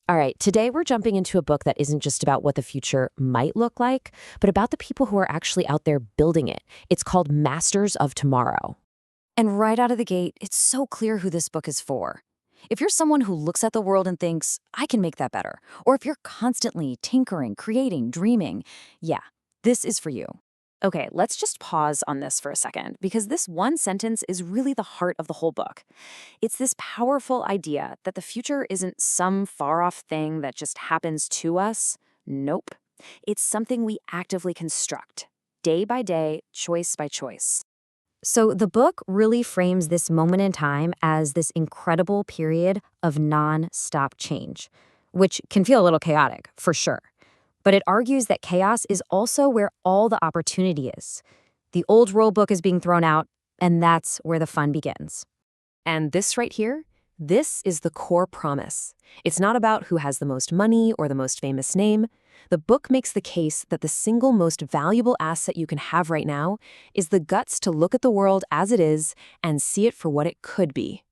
All right, today we're jumping into a book that isn't just about what the future might look like, but about the people who are actually out there building it. It's called Masters of Tomorrow. And right out of the gate, it's so clear who this book is for. If you're someone who looks at the world and thinks, I can make that better, or if you're constantly tinkering, creating, dreaming, yeah, this is for you. Okay, let's just pause on this for a second, because this one sentence is really the heart of the whole book. It's this powerful idea that the future isn't some far off thing that just happens to us. Nope. It's something we actively construct, day by day, choice by choice. So the book really frames this moment in time as this incredible period of non-stop change, which can feel a little chaotic, for sure. But it argues that chaos is also where all the opportunity is. The old rule book is being thrown out, and that's where the fun begins. And this right here, this is the core promise. It's not about who has the most money or the most famous name. The book makes the case that the single most valuable asset you can have right now is the guts to look at the world as it is and see it for what it could be.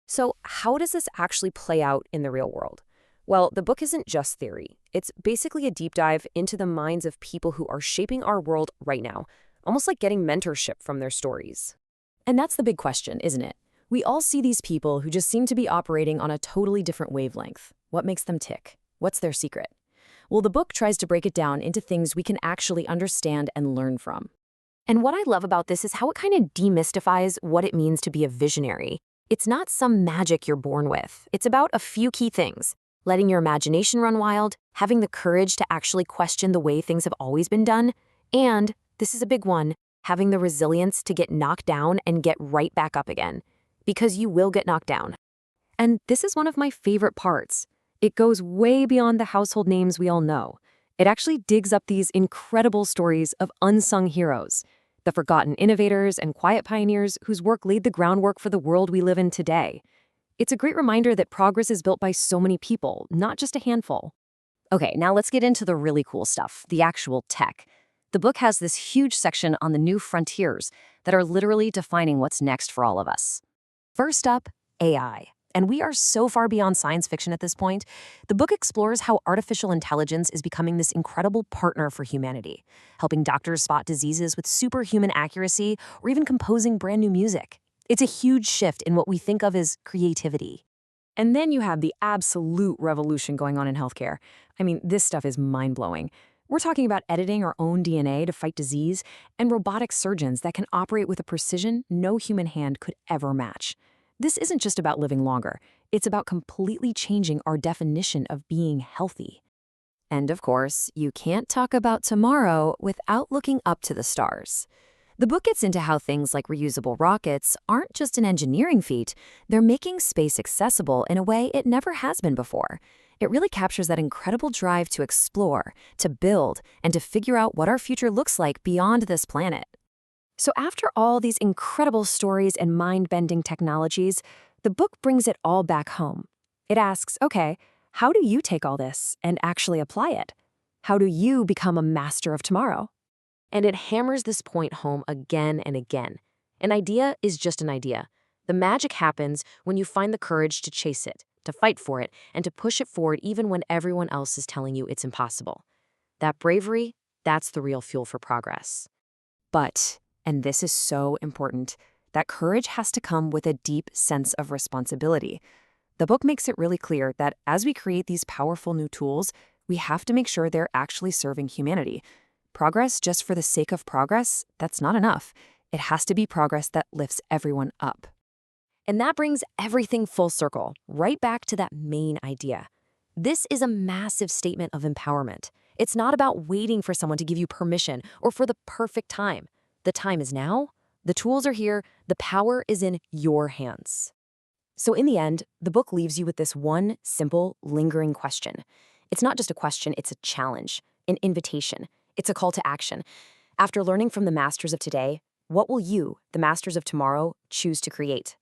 So, how does this actually play out in the real world? Well, the book isn't just theory. It's basically a deep dive into the minds of people who are shaping our world right now, almost like getting mentorship from their stories. And that's the big question, isn't it? We all see these people who just seem to be operating on a totally different wavelength. What makes them tick? What's their secret? Well, the book tries to break it down into things we can actually understand and learn from. And what I love about this is how it kind of demystifies what it means to be a visionary. It's not some magic you're born with. It's about a few key things: letting your imagination run wild, having the courage to actually question the way things have always been done, and, this is a big one, having the resilience to get knocked down and get right back up again. Because you will get knocked down. And this is one of my favorite parts. It goes way beyond the household names we all know. It actually digs up these incredible stories of unsung heroes, the forgotten innovators and quiet pioneers whose work laid the groundwork for the world we live in today. It's a great reminder that progress is built by so many people, not just a handful. Okay, now let's get into the really cool stuff, the actual tech. The book has this huge section on the new frontiers that are literally defining what's next for all of us. First up, AI. And we are so far beyond science fiction at this point. The book explores how artificial intelligence is becoming this incredible partner for humanity, helping doctors spot diseases with superhuman accuracy or even composing brand new music. It's a huge shift in what we think of as creativity. And then you have the absolute revolution going on in healthcare. I mean, this stuff is mind-blowing. We're talking about editing our own DNA to fight disease and robotic surgeons that can operate with a precision no human hand could ever match. This isn't just about living longer. It's about completely changing our definition of being healthy. And of course, you can't talk about tomorrow without looking up to the stars. The book gets into how things like reusable rockets aren't just an engineering feat, they're making space accessible in a way it never has been before. It really captures that incredible drive to explore, to build, and to figure out what our future looks like beyond this planet. So after all these incredible stories and mind-bending technologies, the book brings it all back home. It asks, okay, how do you take all this and actually apply it? How do you become a master of tomorrow? And it hammers this point home again and again. An idea is just an idea. The magic happens when you find the courage to chase it, to fight for it, and to push it forward even when everyone else is telling you it's impossible. That bravery, that's the real fuel for progress. But, and this is so important, that courage has to come with a deep sense of responsibility. The book makes it really clear that as we create these powerful new tools, we have to make sure they're actually serving humanity. Progress just for the sake of progress, that's not enough. It has to be progress that lifts everyone up. And that brings everything full circle, right back to that main idea. This is a massive statement of empowerment. It's not about waiting for someone to give you permission or for the perfect time. The time is now, the tools are here, the power is in your hands. So in the end, the book leaves you with this one simple, lingering question. It's not just a question, it's a challenge, an invitation. It's a call to action. After learning from the masters of today, what will you, the masters of tomorrow, choose to create?